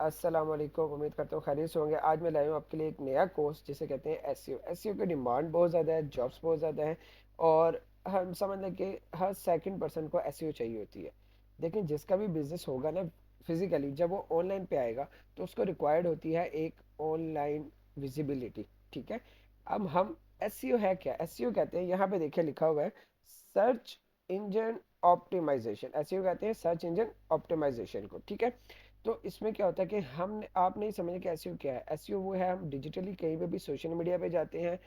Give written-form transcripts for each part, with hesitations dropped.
अस्सलाम वालेकुम। उम्मीद करता हूँ खैरियत से होंगे। आज मैं लाया हूँ आपके लिए एक नया कोर्स जिसे कहते हैं एसईओ। एसईओ की डिमांड बहुत ज़्यादा है, जॉब्स बहुत ज़्यादा हैं और हम समझ लें कि हर सेकंड पर्सन को एसईओ चाहिए होती है। लेकिन जिसका भी बिजनेस होगा ना, फिजिकली जब वो ऑनलाइन पे आएगा तो उसको रिक्वायर्ड होती है एक ऑनलाइन विजिबिलिटी। ठीक है। अब हम एसईओ है क्या? एसईओ कहते हैं, यहाँ पे देखिए लिखा हुआ है सर्च इंजन ऑप्टिमाइजेशन। एसईओ कहते हैं सर्च इंजन ऑप्टिमाइजेशन को। ठीक है। तो इसमें क्या होता है कि हम आप नहीं समझे कि एसईओ क्या है। एसईओ वो है, हम डिजिटली कहीं पे भी सोशल मीडिया पे जाते हैं,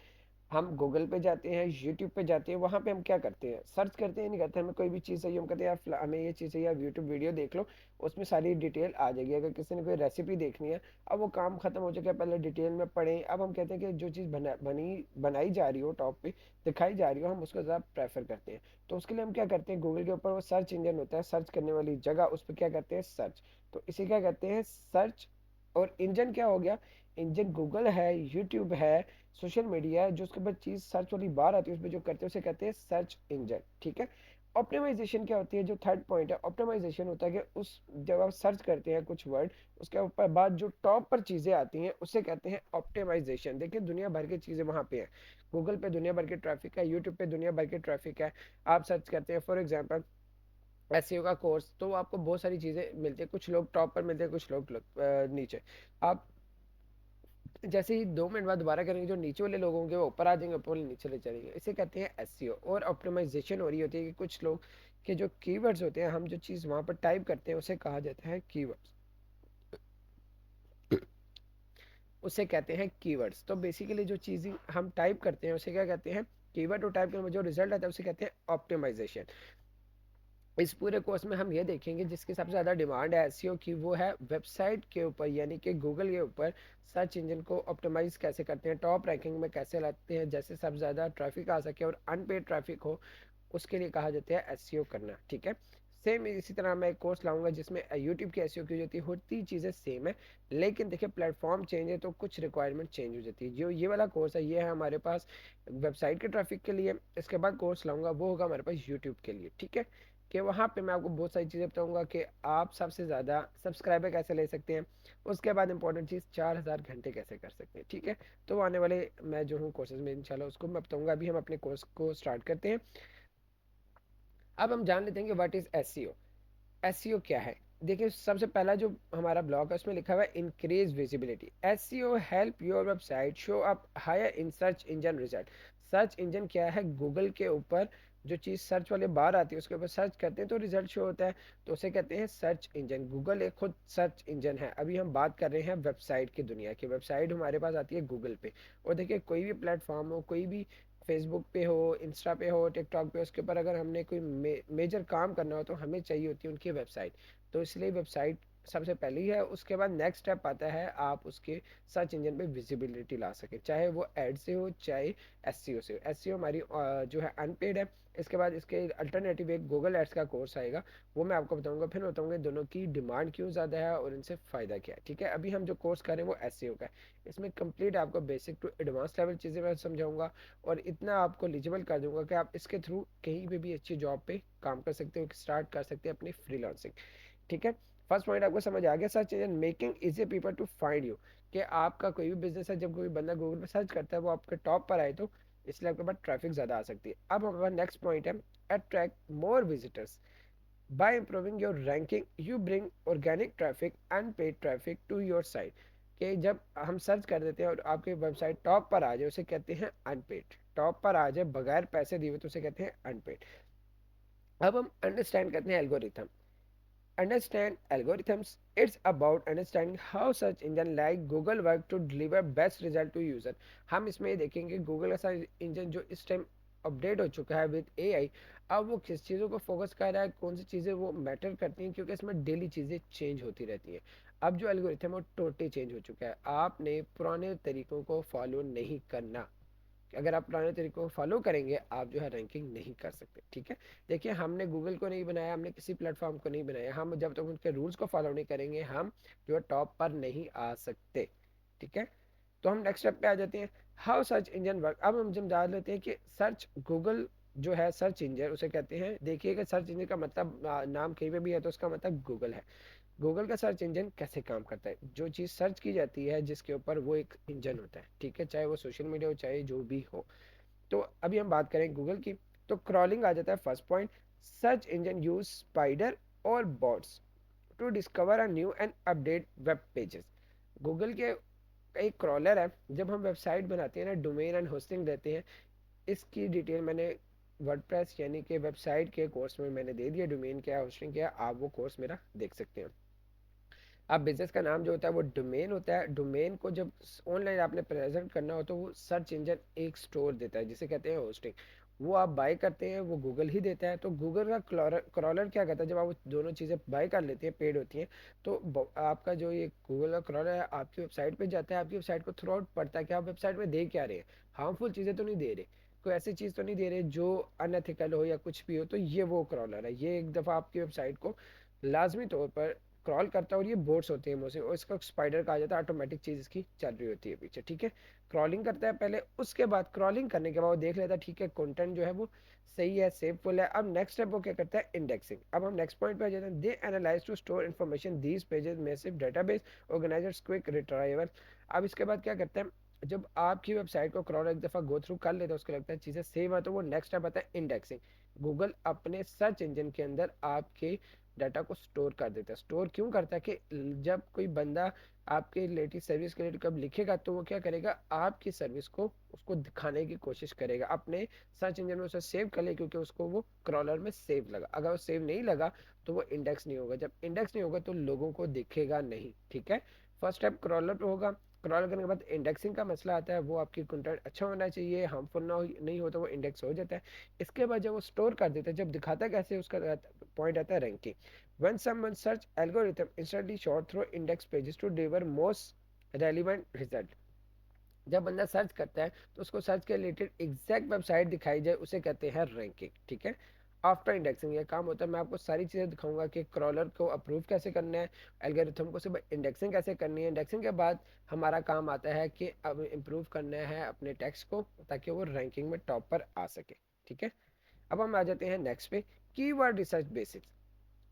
हम गूगल पे जाते हैं, यूट्यूब पे जाते हैं, वहाँ पे हम क्या करते हैं, सर्च करते हैं। नहीं करते, हमें कोई भी चीज़ चाहिए, हम कहते हैं यार हमें ये चीज़ चाहिए, आप यूट्यूब वीडियो देख लो, उसमें सारी डिटेल आ जाएगी। अगर किसी ने कोई रेसिपी देखनी है, अब वो काम खत्म हो चुका है, पहले डिटेल में पढ़ें। अब हम कहते हैं कि जो चीज़ बनाई जा रही हो, टॉप पे दिखाई जा रही हो, हम उसको ज़्यादा प्रेफर करते हैं। तो उसके लिए हम क्या करते हैं, गूगल के ऊपर वो सर्च इंजन होता है, सर्च करने वाली जगह, उस पर क्या करते हैं, सर्च। तो इसे क्या कहते हैं, सर्च। और इंजन क्या हो गया, इंजन गूगल है, यूट्यूब है, सोशल मीडिया है, जो उसके बाद चीज सर्च वाली बार आती है उसमें जो करते हैं उसे कहते हैं सर्च इंजन। ठीक है। ऑप्टिमाइजेशन क्या होती है, जो थर्ड पॉइंट है, ऑप्टिमाइजेशन होता है कि उस जब आप सर्च करते हैं कुछ वर्ड, उसके ऊपर बाद जो टॉप पर चीजें आती हैं उसे कहते हैं ऑप्टिमाइजेशन। देखिए दुनिया भर की चीजें वहां पे हैं, गूगल पे दुनिया भर के ट्रैफिक है, यूट्यूब पे दुनिया भर के ट्रैफिक है। आप सर्च करते हैं फॉर एग्जाम्पल एसईओ का कोर्स, तो आपको बहुत सारी चीजें मिलती है, कुछ लोग टॉप पर मिलते हैं, कुछ लोग नीचे। आप जैसे ही 2 मिनट बाद दोबारा करेंगे, जो नीचे वाले लोग होंगे वो ऊपर आ जाएंगे, ऊपर वाले नीचे चले जाएंगे। इसे कहते हैं एसईओ। और ऑप्टिमाइजेशन हो रही होती है कि कुछ लोग के जो कीवर्ड्स होते हैं, हम जो चीज़ वहाँ पर टाइप करते हैं उसे कहा जाता है कीवर्ड्स। उसे कहते हैं कीवर्ड्स। तो बेसिकली जो चीज़ें हम टाइप करते हैं उसे क्या कहते हैं, कीवर्ड। और टाइप करने में जो रिजल्ट आता है उसे कहते हैं ऑप्टिमाइजेशन। इस पूरे कोर्स में हम ये देखेंगे जिसकी सबसे ज़्यादा डिमांड है एसईओ की, वो है वेबसाइट के ऊपर, यानी कि गूगल के ऊपर सर्च इंजन को ऑप्टिमाइज कैसे करते हैं, टॉप रैंकिंग में कैसे लाते हैं, जैसे सबसे ज़्यादा ट्रैफिक आ सके और अनपेड ट्रैफिक हो, उसके लिए कहा जाता है एसईओ करना। ठीक है। सेम इसी तरह मैं एक कोर्स लाऊंगा जिसमें यूट्यूब की एसईओ की होती चीज़ें सेम है, लेकिन देखिए प्लेटफॉर्म चेंज है तो कुछ रिक्वायरमेंट चेंज हो जाती है। जो ये वाला कोर्स है ये है हमारे पास वेबसाइट के ट्रैफिक के लिए। इसके बाद कोर्स लाऊंगा वो होगा हमारे पास यूट्यूब के लिए। ठीक है। कि वहाँ पे मैं आपको बहुत सारी चीज़ें बताऊंगा कि आप सबसे ज़्यादा सब्सक्राइबर कैसे ले सकते हैं। उसके बाद इंपॉर्टेंट चीज़ 4,000 घंटे कैसे कर सकते हैं। ठीक है। तो आने वाले मैं जो हूँ कोर्सेज में इंशाल्लाह उसको मैं बताऊंगा। अभी हम अपने कोर्स को स्टार्ट करते हैं। अब हम जान लेते हैं कि व्हाट इज़ एसईओ। एसईओ क्या है। देखिए सबसे पहला जो हमारा ब्लॉग है उसमें लिखा हुआ है increase visibility. SEO help your website show up higher in search engine result. Search engine क्या है, गूगल के ऊपर जो चीज़ सर्च वाले बार आती है उसके ऊपर सर्च करते हैं तो रिजल्ट शो होता है, तो उसे कहते हैं सर्च इंजन। गूगल एक खुद सर्च इंजन है। अभी हम बात कर रहे हैं वेबसाइट की दुनिया की। वेबसाइट हमारे पास आती है गूगल पे। और देखिए कोई भी प्लेटफॉर्म हो, कोई भी फेसबुक पे हो, इंस्टा पे हो, टिकटॉक पे, उसके ऊपर अगर हमने कोई मेजर काम करना हो तो हमें चाहिए होती है उनकी वेबसाइट। तो इसलिए वेबसाइट सबसे पहली है। उसके बाद नेक्स्ट स्टेप आता है आप उसके सर्च इंजन पे विजिबिलिटी ला सके, चाहे वो एड से हो चाहे एसईओ से हो। एसईओ हमारी जो है अनपेड है। इसके बाद इसके अल्टरनेटिव एक गूगल एड्स का कोर्स आएगा, वो मैं आपको बताऊंगा। फिर बताऊंगा दोनों की डिमांड क्यों ज़्यादा है और इनसे फ़ायदा क्या है। ठीक है। अभी हम जो कोर्स कर रहे हैं वो एसईओ का है। इसमें कंप्लीट आपको बेसिक टू एडवांस लेवल चीज़ें मैं समझाऊंगा और इतना आपको एलिजिबल कर दूंगा कि आप इसके थ्रू कहीं पे भी अच्छी जॉब पे काम कर सकते हो, स्टार्ट कर सकते हैं अपनी फ्रीलांसिंग। ठीक है। फर्स्ट पॉइंट आपको समझ आ गया, search engine making easy people to find you. कि आपका कोई भी बिजनेस है, जब कोई बंदा गूगल पे सर्च करता है वो आपके टॉप पर आए, तो इसलिए आपके पास ट्रैफिक ज़्यादा आ सकती है। अब हमारे पास नेक्स्ट पॉइंट है attract more visitors by improving your ranking you bring organic traffic and paid traffic to your site. कि जब हम सर्च कर देते हैं और आपकी वेबसाइट टॉप पर आ जाए उसे कहते हैं अनपेड। टॉप पर आ जाए बगैर पैसे दिए हुए तो उसे कहते हैं अनपेड। अब हम अंडरस्टैंड करते हैं algorithm. Understand algorithms. It's about understanding how search engine like Google work to deliver best result to user. हम इसमें ये देखेंगे गूगल का सर्च इंजन जो इस टाइम अपडेट हो चुका है विद एआई, अब वो किस चीज़ों को फोकस कर रहा है, कौन सी चीज़ें वो मैटर करती हैं, क्योंकि इसमें डेली चीज़ें चेंज होती रहती हैं। अब जो एल्गोरिथम है वो टोटली चेंज हो चुका है। आपने पुराने तरीकों को फॉलो नहीं करना। अगर आप पुराने तरीकों को फॉलो करेंगे आप जो है रैंकिंग नहीं कर सकते। ठीक है। देखिए हमने गूगल को नहीं बनाया, हमने किसी प्लेटफॉर्म को नहीं बनाया, हम जब तक उनके रूल्स को फॉलो नहीं करेंगे हम जो है टॉप पर नहीं आ सकते। ठीक है। तो हम नेक्स्ट स्टेप पे आ जाते हैं, हाउ सर्च इंजन वर्क। अब हम जब जान लेते हैं कि सर्च गूगल जो है सर्च इंजन उसे कहते हैं। देखिएगा सर्च इंजन का मतलब नाम कहीं पे भी है तो उसका मतलब गूगल है। गूगल का सर्च इंजन कैसे काम करता है? जो चीज़ सर्च की जाती है जिसके ऊपर, वो एक इंजन होता है, ठीक है, चाहे वो सोशल मीडिया हो चाहे जो भी हो। तो अभी हम बात करें गूगल की, तो क्रॉलिंग आ जाता है first point. Search engine use spider और bots to discover a new and update web pages. Google के एक क्रॉलर है, जब हम वेबसाइट बनाते हैं ना, डोमेन एंड होस्टिंग देते हैं, इसकी डिटेल मैंने वर्डप्रेस यानी कि वेबसाइट के कोर्स में मैंने दे दिया, डोमेन क्या होस्टिंग क्या, आप वो कोर्स मेरा देख सकते हैं। अब बिजनेस का नाम जो होता है वो डोमेन होता है। डोमेन को जब ऑनलाइन आपने प्रेजेंट करना हो तो वो सर्च इंजन एक स्टोर देता है जिसे कहते हैं होस्टिंग। वो आप बाय करते हैं, वो गूगल ही देता है। तो गूगल का क्रॉलर क्या करता है, जब आप वो दोनों चीज़ें बाय कर लेते हैं, पेड होती हैं, तो आपका जो ये गूगल का क्रॉलर है आपकी वेबसाइट पे जाता है, आपकी वेबसाइट को थ्रू आउट पढ़ता है कि आप वेबसाइट में दे क्या रहे हैं, हार्मफुल चीज़ें तो नहीं दे रहे, कोई ऐसी चीज़ तो नहीं दे रहे जो अनएथिकल हो या कुछ भी हो। तो ये वो क्रॉलर है, ये एक दफ़ा आपकी वेबसाइट को लाजमी तौर पर क्रॉल करता है। और ये बोट्स होते हैं मोस्टली, और इसका स्पाइडर कहा जाता है, ऑटोमेटिक चीज़ इसकी चल रही होती है पीछे, ठीक है। क्रॉलिंग करता है पहले, उसके बाद क्रॉलिंग करने के बाद वो देख लेता है ठीक है कंटेंट जो है वो सही है, सेफुल है। अब नेक्स्ट स्टेप वो क्या करता है, इंडेक्सिंग। अब हम नेक्स्ट पॉइंट पे आ जाते हैं, they analyse to store information these pages massive database organisers quick retrieval. अब इसके बाद क्या करता है, जब आपकी वेबसाइट को क्रॉल एक दफ़ा गो थ्रू कर लेता है, उसको लगता है चीज़ें सेम है, तो वो नेक्स्ट स्टेप आता है इंडेक्सिंग। गूगल अपने सर्च इंजन के अंदर आपके डाटा को स्टोर कर देता है। स्टोर क्यों करता है कि जब कोई बंदा आपके रिलेटेड सर्विस के लिए कब लिखेगा तो वो क्या करेगा, आपकी सर्विस को उसको दिखाने की कोशिश करेगा, अपने सर्च इंजन में उसे सेव कर ले, क्योंकि उसको वो क्रॉलर में सेव लगा। अगर वो सेव नहीं लगा तो वो इंडेक्स नहीं होगा, जब इंडेक्स नहीं होगा तो लोगों को दिखेगा नहीं, ठीक है। फर्स्ट स्टेप क्रॉलर पे होगा। क्रॉल करने के बाद इंडेक्सिंग का मसला आता है, वो आपकी कंटेंट अच्छा होना चाहिए, हार्मफुल ना हो, नहीं हो तो वो इंडेक्स हो जाता है। इसके बाद जब वो स्टोर कर देता है, जब दिखाता कैसे, उसका पॉइंट आता है ranking. When someone search algorithm instantly sort through index pages to deliver most relevant result। जब बंदा सर्च करता है तो उसको सर्च के रिलेटेड एग्जैक्ट वेबसाइट दिखाई जाए, उसे कहते हैं रैंकिंग, ठीक है। आफ्टर इंडेक्सिंग ये काम होता है, मैं आपको सारी चीज़ें दिखाऊंगा कि क्रॉलर को अप्रूव कैसे करना है, एल्गोरिथम को सिर्फ इंडेक्सिंग कैसे करनी है। इंडेक्सिंग के बाद हमारा काम आता है कि अब इम्प्रूव करना है अपने टेक्स्ट को, ताकि वो रैंकिंग में टॉप पर आ सके, ठीक है। अब हम आ जाते हैं नेक्स्ट पे, कीवर्ड रिसर्च बेसिक्स।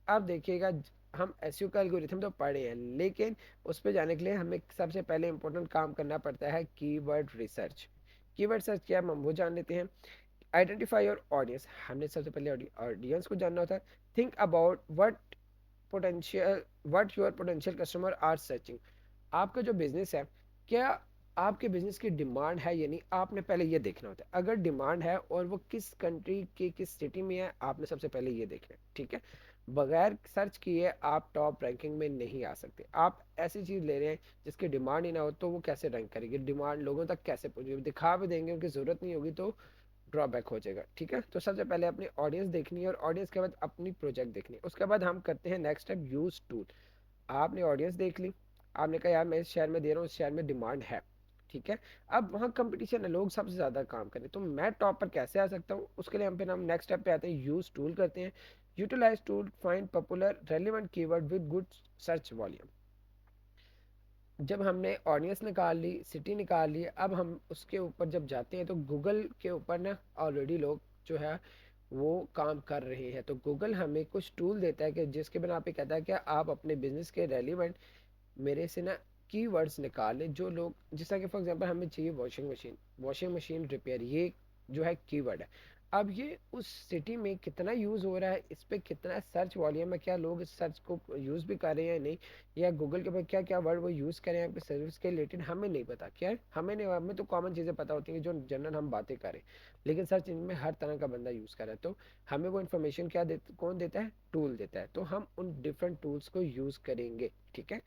अब देखिएगा, हम एसईओ का एल्गोरिथम तो पढ़े हैं, लेकिन उस पर जाने के लिए हमें सबसे पहले इंपॉर्टेंट काम करना पड़ता है कीवर्ड रिसर्च। कीवर्ड सर्च क्या है हम वो जान लेते हैं। आइडेंटिफाई योर ऑडियंस, हमने सबसे पहले ऑडियंस को जानना होता है। Think about potential what your potential customer are searching. आपका जो बिजनेस है, क्या आपके बिजनेस की डिमांड है या नहीं, आपने पहले ये देखना होता है। अगर डिमांड है और वो किस कंट्री के किस सिटी में है, आपने सबसे पहले ये देखना है, ठीक है। बगैर सर्च किए आप टॉप रैंकिंग में नहीं आ सकते। आप ऐसी चीज़ ले रहे हैं जिसकी डिमांड ही ना हो, तो वो कैसे रैंक करेगी, डिमांड लोगों तक कैसे पहुंचेगी, दिखा भी देंगे उनकी ज़रूरत नहीं होगी तो ड्रॉबैक हो जाएगा, ठीक है। तो सबसे पहले अपनी ऑडियंस देखनी है, और ऑडियंस के बाद अपनी प्रोजेक्ट देखनी है। उसके बाद हम करते हैं नेक्स्ट स्टेप, यूज टूल। आपने ऑडियंस देख ली, आपने कहा यार मैं इस शहर में दे रहा हूँ, इस शहर में डिमांड है, ठीक है। अब वहाँ कंपटीशन है, लोग सबसे ज़्यादा काम करें, तो मैं टॉप पर कैसे आ सकता हूँ, उसके लिए हम नेक्स्ट स्टेप पे आते हैं, यूज टूल करते हैं। Utilise tool find popular relevant keyword with good search volume. जब हमने ऑडियंस निकाल ली, सिटी निकाल ली, अब हम उसके ऊपर जब जाते हैं तो गूगल के ऊपर ना ऑलरेडी लोग जो है वो काम कर रहे हैं। तो गूगल हमें कुछ टूल देता है कि जिसके बिना पे कहता है कि आप अपने बिजनेस के रेलिवेंट मेरे से ना कीवर्ड्स निकालें, जो लोग, जैसा कि फॉर एग्जांपल हमें चाहिए washing machine, washing machine repair, ये जो है कीवर्ड है। अब ये उस सिटी में कितना यूज़ हो रहा है, इस पे कितना सर्च वॉल्यूम है, क्या लोग इस सर्च को यूज़ भी कर रहे हैं या नहीं, या गूगल के ऊपर क्या क्या वर्ड वो यूज़ करें आपके सर्विस के रिलेटेड, हमें नहीं पता। क्या है, हमें नहीं, हमें तो कॉमन चीज़ें पता होती हैं जो जनरल हम बातें करें, लेकिन सर्च इंजन में हर तरह का बंदा यूज़ कर रहा है। तो हमें वो इन्फॉर्मेशन क्या दे, कौन देता है, टूल देता है। तो हम उन डिफरेंट टूल्स को यूज़ करेंगे, ठीक है।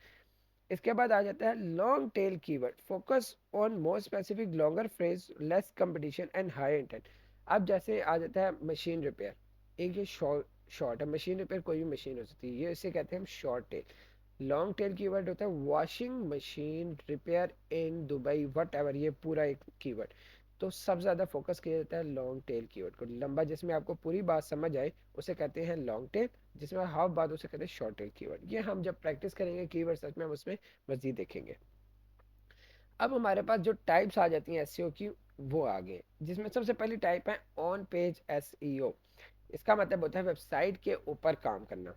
इसके बाद आ जाता है long tail keyword, focus on more specific longer phrase, less competition and high intent. अब जैसे आ जाता है मशीन रिपेयर, एक ये शॉर्ट है, मशीन रिपेयर कोई भी मशीन हो सकती है, ये इसे कहते हैं हम short tail. Long tail keyword होता है washing machine repair in Dubai what ever, ये पूरा एक कीवर्ड। तो सबसे ज़्यादा फोकस किया जाता है लॉन्ग टेल कीवर्ड को, लंबा जिसमें आपको पूरी बात समझ आए उसे कहते हैं लॉन्ग टेल, जिसमें हाफ बात उसे कहते हैं शॉर्ट टेल कीवर्ड। ये हम जब प्रैक्टिस करेंगे कीवर्ड सर्च में हम उसमें मजीद देखेंगे। अब हमारे पास जो टाइप्स आ जाती हैं एसईओ की, वो आ गए, जिसमें सबसे पहली टाइप है ऑन पेज एसईओ। इसका मतलब होता है वेबसाइट के ऊपर काम करना।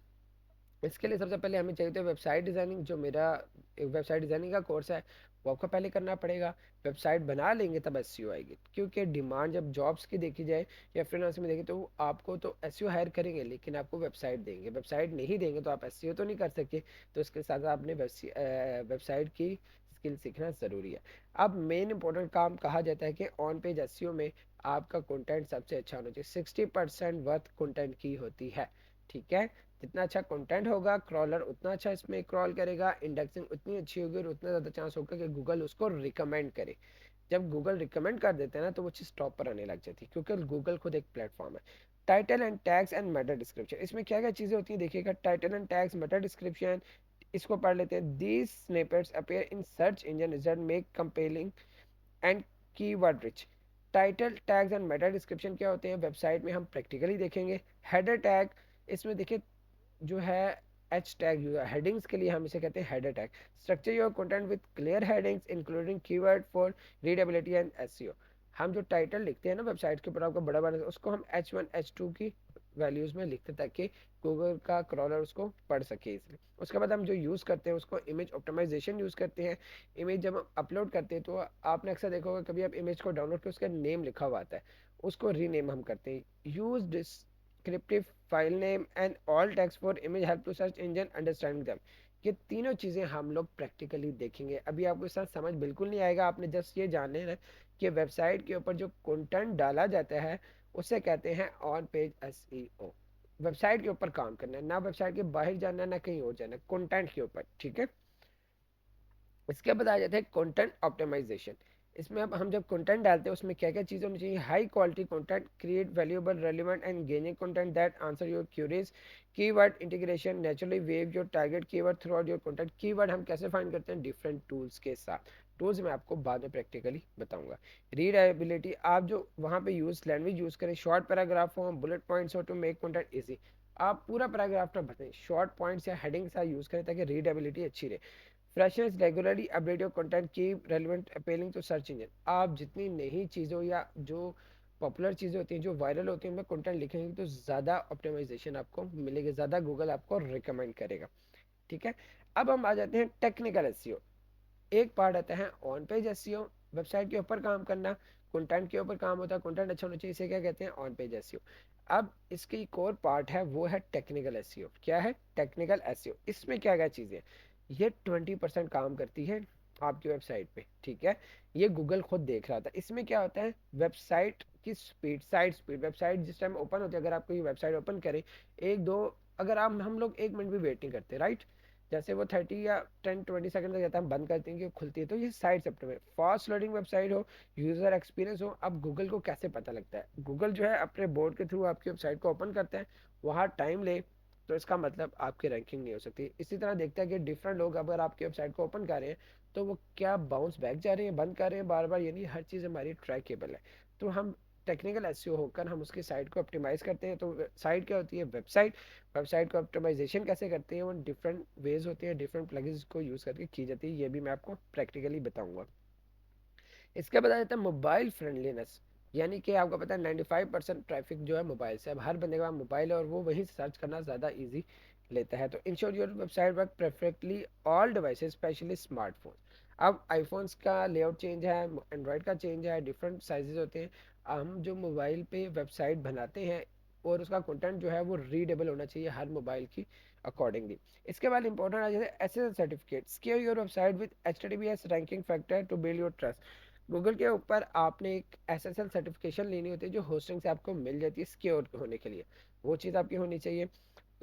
इसके लिए सबसे पहले हमें चाहिए तो वेबसाइट डिज़ाइनिंग, जो मेरा एक वेबसाइट डिज़ाइनिंग का कोर्स है वो आपको पहले करना पड़ेगा। वेबसाइट बना लेंगे तब एसईओ आएगी, क्योंकि डिमांड जब जॉब्स की देखी जाए या फ्रीलांस में देखें तो वो आपको तो एसईओ हायर करेंगे लेकिन आपको वेबसाइट देंगे, वेबसाइट नहीं देंगे तो आप एसईओ तो नहीं कर सकते। तो इसके साथ आपने वेबसाइट की स्किल सीखना ज़रूरी है। अब मेन इंपॉर्टेंट काम कहा जाता है कि ऑन पेज एसईओ में आपका कंटेंट सबसे अच्छा होना चाहिए। 60% वर्थ कंटेंट की होती है, ठीक है। जितना अच्छा कंटेंट होगा क्रॉलर उतना अच्छा इसमें क्रॉल करेगा, इंडेक्सिंग उतनी अच्छी होगी और उतना ज़्यादा चांस होगा कि गूगल उसको रिकमेंड करे। जब गूगल रिकमेंड कर देते हैं ना तो वो चीज़ टॉप पर आने लग जाती है, क्योंकि गूगल खुद एक प्लेटफॉर्म है। Title and tags and Meta description, इसमें क्या क्या चीज़ें होती हैं देखिएगा। Title and tags, Meta description, इसको पढ़ लेते हैं। These snippets appear in search engine result make compelling and keyword rich. Title tags and Meta description क्या होते हैं वेबसाइट में हम प्रैक्टिकली देखेंगे। हेडर टैग, इसमें देखिए जो है एच टैग हेडिंग्स के लिए हम इसे कहते हैं header tag. Structure your content with clear headings including keyword for readability and SEO. हम जो टाइटल लिखते हैं ना वेबसाइट के ऊपर आपको बड़ा बड़ा, उसको हम H1 H2 की वैल्यूज में लिखते हैं ताकि गूगल का क्रॉलर उसको पढ़ सके इसलिए। उसके बाद हम जो यूज़ करते हैं उसको इमेज ऑप्टिमाइजेशन यूज़ करते हैं। इमेज जब हम अपलोड करते हैं तो आपने अक्सर देखा होगा कभी आप इमेज को डाउनलोड कर उसका नेम लिखा हुआ आता है, उसको रीनेम हम करते हैं। Use descriptive file name and all text for image help to search engine understanding them. ये तीनों चीज़ें हम लोग प्रैक्टिकली देखेंगे। अभी आपको इसका समझ बिल्कुल नहीं आएगा, आपने जस्ट ये जान लेना कि वेबसाइट के ऊपर जो कंटेंट डाला जाता है उसे कहते हैं ऑन पेज एसईओ। वेबसाइट के ऊपर काम करना है, ना वेबसाइट के बाहर जाना ना कहीं और जाना, कंटेंट के ऊपर, ठीक है। इसके बाद आ जाता है कंटेंट ऑप्टिमाइजेशन। इसमें अब हम जब कंटेंट डालते हैं उसमें क्या क्या चीज़ें होनी चाहिए। High quality content, create valuable relevant and gaining content that answer your queries. Keyword integration, naturally weave your target keyword through your content. Keyword हम कैसे फाइंड करते हैं डिफरेंट टूल्स के साथ, टूल्स मैं आपको बाद में प्रैक्टिकली बताऊंगा। रीडायबिलिटी, आप जो वहाँ पे यूज लैंग्वेज यूज करें, शॉर्ट पैराग्राफ हो, बुलेट पॉइंट्स हो टू मेक कंटेंट इजी। आप पूरा पैराग्राफ ना भरें, शॉर्ट पॉइंट्स या हेडिंग सा यूज करें ताकि रीडेबिलिटी अच्छी रहे। Freshers regularly update your content, keep relevant appealing to search engine. आप जितनी नई चीज़ों या जो पॉपुलर चीज़ें होती हैं जो वायरल होती हैं उनमें कंटेंट लिखेंगे तो ज़्यादा ऑप्टिमाइजेशन आपको मिलेगी, ज़्यादा गूगल आपको रिकमेंड करेगा, ठीक है। अब हम आ जाते हैं टेक्निकल एसईओ। एक पार्ट आता है ऑन पेज एसईओ, वेबसाइट के ऊपर काम करना, कंटेंट के ऊपर काम होता है, कंटेंट अच्छा होना चाहिए, इसे क्या कहते हैं ऑन पेज एसईओ। अब इसकी एक और पार्ट है वो है टेक्निकल एसईओ। क्या है टेक्निकल एसईओ, इसमें क्या क्या चीज़ें, ये 20% काम करती है आपकी वेबसाइट पे, ठीक है। ये गूगल खुद देख रहा था। इसमें क्या होता है वेबसाइट की स्पीड, साइट स्पीड, वेबसाइट जिस टाइम ओपन होती है, अगर आप कोई वेबसाइट ओपन करें एक दो, अगर आप हम लोग 1 मिनट भी वेट नहीं करते, राइट। जैसे वो 30 या 10-20 सेकंड तक जाता है हम बंद करते हैं कि खुलती है, तो ये साइट सेप्टर में फास्ट लोडिंग वेबसाइट हो, यूजर एक्सपीरियंस हो। अब गूगल को कैसे पता लगता है, गूगल जो है अपने बोर्ड के थ्रू आपकी वेबसाइट को ओपन करते हैं, वहाँ टाइम ले तो इसका मतलब आपकी रैंकिंग नहीं हो सकती। इसी तरह देखता है कि डिफरेंट लोग अगर आपकी वेबसाइट को ओपन कर रहे हैं तो वो क्या बाउंस बैक जा रहे हैं, बंद कर रहे हैं बार बार, यानी हर चीज़ हमारी ट्रैकेबल है। तो हम टेक्निकल एसईओ होकर हम उसकी साइट को ऑप्टिमाइज करते हैं। तो साइट क्या होती है वेबसाइट, वेबसाइट को ऑप्टिमाइजेशन कैसे करते हैं वो डिफरेंट वेज होते हैं, डिफरेंट प्लगइन्स को यूज़ करके की जाती है, ये भी मैं आपको प्रैक्टिकली बताऊंगा। इसके बाद आ जाता है मोबाइल फ्रेंडलीनेस, यानी कि आपको पता है 95% ट्रैफिक जो है मोबाइल से, अब हर बंदे के पास मोबाइल है और वो वही सर्च करना ज़्यादा ईजी लेता है। तो ensure your website work perfectly all devices specially smartphone. अब आईफोन्स का लेआउट चेंज है, एंड्रॉयड का चेंज है, डिफरेंट साइजेस होते हैं। हम जो मोबाइल पे वेबसाइट बनाते हैं और उसका कंटेंट जो है वो रीडेबल होना चाहिए हर मोबाइल की अकॉर्डिंगली। इसके बाद इंपॉर्टेंट आ जाता है SSL certificate, secure your website with HTTPS ranking factor to build your trust. Google के ऊपर आपने एक एसएसएल सर्टिफिकेशन लेनी होती है जो होस्टिंग से आपको मिल जाती है सिक्योर होने के लिए, वो चीज़ आपकी होनी चाहिए।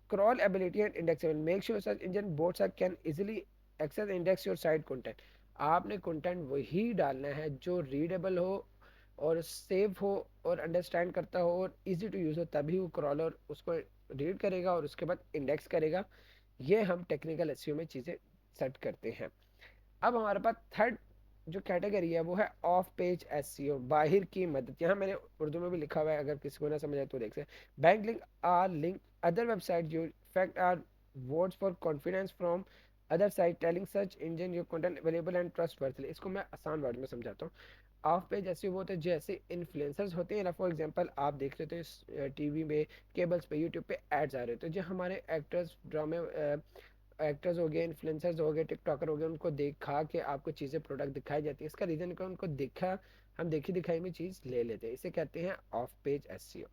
Crawl ability and indexable, make sure search engine bots can easily access index your site content. आपने कंटेंट वही डालना है जो रीडेबल हो और सेव हो और अंडरस्टैंड करता हो और इजी टू यूज़ हो, तभी वो क्रॉलर उसको रीड करेगा और उसके बाद इंडेक्स करेगा। ये हम टेक्निकल एसईओ में चीज़ें सेट करते हैं। अब हमारे पास थर्ड जो कैटेगरी है वो है ऑफ पेज एसईओ, बाहर की मदद। यहाँ मैंने उर्दू में भी लिखा हुआ है, अगर किसी को ना समझ आए तो देख सकते। Back link are link other website, जो fact are words for confidence from other site telling search engine your content available and trustworthy. इसको मैं आसान वर्ड में समझाता हूँ। ऑफ पेज ऐसे वो होते हैं जैसे इन्फ्लुएंसर्स होते हैं ना, फॉर एग्जांपल आप देख रहे थे टीवी में, केबल्स पे, यूट्यूब पे एड्स आ रहे थे, जो हमारे एक्टर्स, ड्रामे एक्टर्स हो गए, इन्फ्लुएंसर्स हो गए, टिकटॉकर हो गए, उनको देखा कि आपको चीज़ें, प्रोडक्ट दिखाई जाती है। इसका रीज़न क्या, उनको देखा, हम देखी दिखाई में चीज़ ले लेते हैं, इसे कहते हैं ऑफ पेज एसईओ।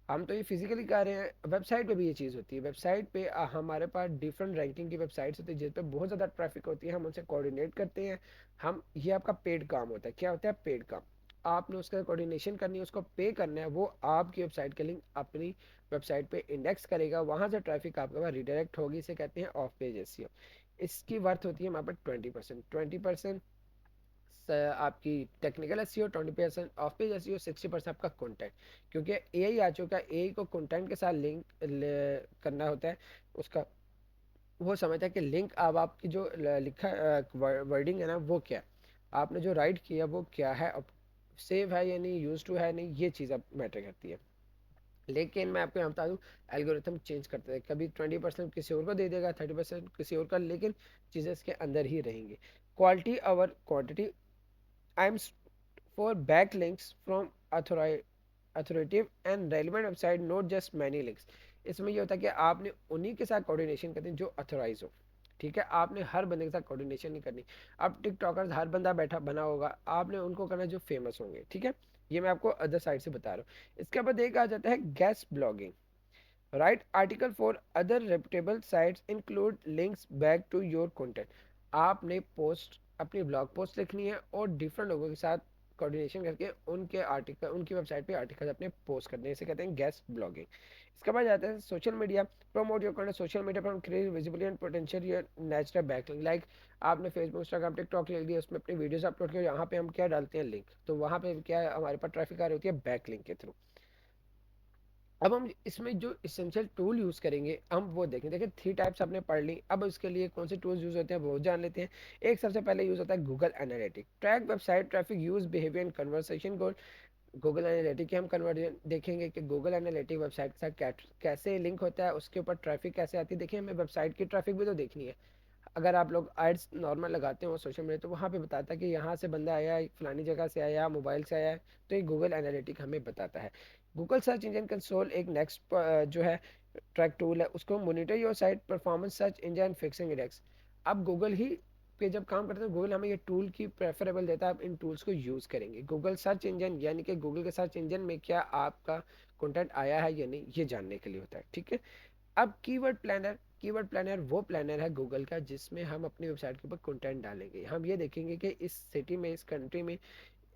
हम तो ये फिजिकली कर रहे हैं, वेबसाइट पे भी ये चीज़ होती है। वेबसाइट पे हमारे पास डिफरेंट रैंकिंग की वेबसाइट्स होती है जिस पे बहुत ज़्यादा ट्रैफिक होती है, हम उनसे कोऑर्डिनेट करते हैं। हम, ये आपका पेड काम होता है। क्या होता है? पेड काम। आपने उसका कोऑर्डिनेशन करनी है, उसको पे करना है, वो आपकी वेबसाइट के लिंक अपनी वेबसाइट पे इंडेक्स करेगा, वहाँ से ट्रैफिक आपके पास रिडायरेक्ट होगी, इसे कहते हैं ऑफ पेज एसईओ। इसकी वर्थ होती है हमारे पास 20%। 20% आपकी technical SEO, 20% of page SEO, 60% आपका कंटेंट। क्योंकि एआई आ चुका है, एआई को कंटेंट के साथ लिंक करना होता है। उसका वो समझता है कि लिंक, अब आपकी जो लिखा वर्डिंग है ना, वो क्या है, आपने जो राइट किया वो क्या है, अब सेव है या नहीं, यूज टू है नहीं, ये चीज़ अब मैटर करती है। लेकिन मैं आपको यहाँ बता दूँ, एल्गोरिथम चेंज करते हैं, कभी 20% किसी और को दे देगा, 30% किसी और का, लेकिन चीज़ें इसके अंदर ही रहेंगी। क्वालिटी और quantity. I am for backlinks from authoritative and relevant website, not just many links। इसमें ये होता है कि आपने उन्हीं के साथ कोऑर्डिनेशन करनी जो अथोराइज हो। ठीक है, आपने हर बंदे के साथ कोऑर्डिनेशन नहीं करनी। अब टिकटॉकर्स हर बंदा बैठा बना होगा, आपने उनको करना जो फेमस होंगे। ठीक है, ये मैं आपको अदर साइड से बता रहा हूँ। इसके बाद एक आ जाता है guest blogging. Write article for other reputable sites include links back to your content. आपने पोस्ट, अपनी ब्लॉग पोस्ट लिखनी है और डिफरेंट लोगों के साथ कोऑर्डिनेशन करके उनके आर्टिकल, उनकी वेबसाइट पे आर्टिकल अपने पोस्ट करने हैं, इसे कहते हैं गेस्ट ब्लॉगिंग। इसके बाद जाते हैं social media. Promote your content social media पर create visibility and potential your natural backlink. Like आपने फेसबुक, इंस्टाग्राम, टिकटॉक ले लिया, उसमें अपनी वीडियोस अपलोड किया, यहाँ पे हम क्या डालते हैं, लिंक, तो वहाँ पे क्या है, हमारे पास ट्रैफिक आ रही होती है बैकलिंक के थ्रू। अब हम इसमें जो इसेंशियल टूल यूज़ करेंगे, हम वो देखें। देखिए, 3 टाइप्स आपने पढ़ ली, अब इसके लिए कौन से टूल्स यूज़ होते हैं वो जान लेते हैं। एक सबसे पहले यूज़ होता है Google analytic, track website traffic, use behaviour and conversation goal. Google analytic के हम कन्वर्जन देखेंगे कि गूगल एनालिटिक वेबसाइट के साथ कैसे लिंक होता है, उसके ऊपर ट्रैफिक कैसे आती है। देखिए, हमें वेबसाइट की ट्रैफिक भी तो देखनी है। अगर आप लोग एड्स नॉर्मल लगाते हो सोशल मीडिया, तो वहाँ पे बताता है कि यहाँ से बंदा आया है, फलानी जगह से आया, मोबाइल से आया है, तो ये गूगल एनालिटिक हमें बताता है। गूगल सर्च इंजन कंसोल एक नेक्स्ट जो है ट्रैक टूल है, उसको monitor your site performance search engine fixing index. अब गूगल ही पे जब काम करते हैं, गूगल हमें ये टूल की प्रेफरेबल देता है, आप इन टूल्स को यूज़ करेंगे। गूगल सर्च इंजन यानी कि गूगल के सर्च इंजन में क्या आपका कंटेंट आया है या नहीं, ये जानने के लिए होता है। ठीक है, अब कीवर्ड प्लानर। कीवर्ड प्लानर वो प्लानर है गूगल का जिसमें हम अपनी वेबसाइट के ऊपर कंटेंट डालेंगे। हम ये देखेंगे कि इस सिटी में, इस कंट्री में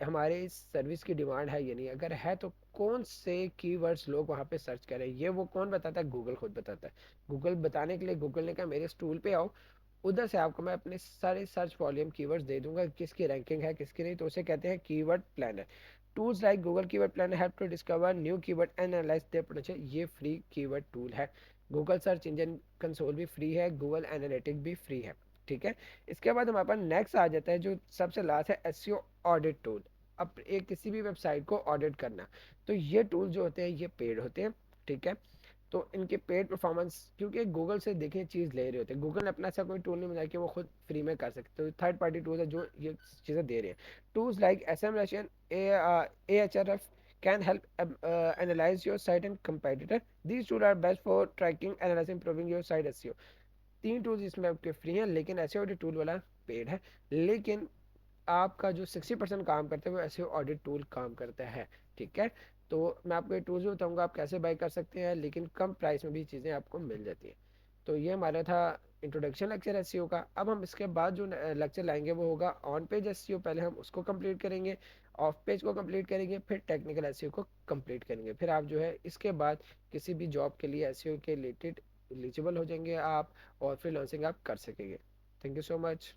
हमारे इस सर्विस की डिमांड है या नहीं, अगर है तो कौन से कीवर्ड्स लोग वहाँ पे सर्च करें, ये वो कौन बताता है, गूगल खुद बताता है। गूगल बताने के लिए गूगल ने कहा मेरे इस टूल पे आओ, उधर से आपको मैं अपने सारे सर्च वॉल्यूम कीवर्ड्स दे दूंगा, किसकी रैंकिंग है किसकी नहीं, तो उसे कहते हैं keyword planner. Tools like Google keyword planner help to discover new keyword and analyse their potential. ये फ्री कीवर्ड टूल है। गूगल सर्च इंजन कंसोल भी फ्री है, गूगल एनालिटिक भी फ्री है। ठीक है, इसके बाद हमारे पास नेक्स्ट आ जाता है जो सबसे लास्ट है, एसईओ ऑडिट टूल। अब एक किसी भी वेबसाइट को ऑडिट करना, तो ये टूल जो होते हैं ये पेड होते हैं। ठीक है, तो इनके पेड परफॉर्मेंस, क्योंकि गूगल से देखें चीज़ ले रहे होते हैं, गूगल ने अपना ऐसा कोई टूल नहीं बनाया कि वो खुद फ्री में कर सकते, तो थर्ड पार्टी टूल है जो ये चीज़ें दे रहे हैं। Tools like SEMrush, A H R F can help analyze your site and competitor. These tools are best for tracking, analyzing, improving your site SEO। 3 tools इसमें आपके free हैं, लेकिन एसईओ ऑडिट टूल वाला paid है। लेकिन आपका जो 60% काम करते हैं वो एसईओ ऑडिट टूल काम करता है। ठीक है, तो मैं आपको ये टूल्स भी बताऊंगा आप कैसे बाय कर सकते हैं, लेकिन कम प्राइस में भी चीज़ें आपको मिल जाती हैं। तो ये हमारा था इंट्रोडक्शन लेक्चर एसईओ का। अब हम इसके बाद जो लेक्चर लाएंगे वो होगा ऑन पेज एसईओ। पहले हम उसको कंप्लीट करेंगे, ऑफ पेज को कंप्लीट करेंगे, फिर टेक्निकल एसईओ को कंप्लीट करेंगे। फिर आप जो है इसके बाद किसी भी जॉब के लिए एसईओ के रिलेटेड एलिजिबल हो जाएंगे आप, और फ्रीलांसिंग आप कर सकेंगे। Thank you so much.